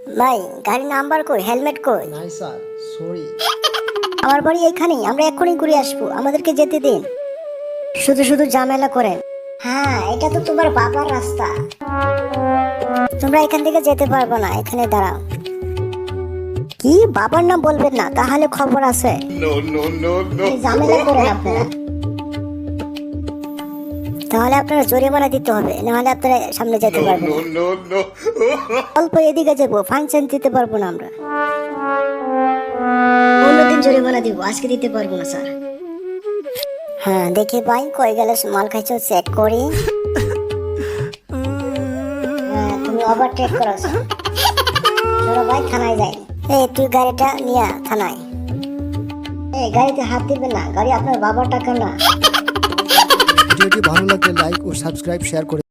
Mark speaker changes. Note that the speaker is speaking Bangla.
Speaker 1: ভাই গাড়ি নাম্বার কই, হেলমেট কই?
Speaker 2: নাই স্যার, সরি।
Speaker 1: আমার বাড়ি এখানেই, আমরা এক্ষুনি ঘুরে আসবো, আমাদেরকে যেতে দিন। শুধু শুধু ঝামেলা করেন। হ্যাঁ, এটা তো তোমার বাবার রাস্তা, তোমরা এখান থেকে যেতে পারবো না, এখানে দাঁড়াও। কি বাবার নাম বলবেন না, তাহলে খবর আছে। এই ঝামেলা করেন আপনারা, তাহলে আপনারা জরিমানা দিতে হবে, নাহলে আপনারা সামনে যেতে পারবেন না। অল্প এদিকে যাবো, ফাংশন দিতে পারবো না আমরা, অন্যদিন জরিমানা দিব, আজকে দিতে পারবো না স্যার। হ্যাঁ দেখি ভাই কই গেলে মাল খাইছো, চেক করি। হ্যাঁ তুমি ওভারটেক করেছো। চলো ভাই থানায় যাই। এই তুই গাড়িটা নিয়ে থানায়। এই গাড়িতে হাত দিবেন না, গাড়ি আপনার বাবার টাকা না।
Speaker 2: ভিডিওটি ভালো লাগলে লাইক ও সাবস্ক্রাইব শেয়ার করে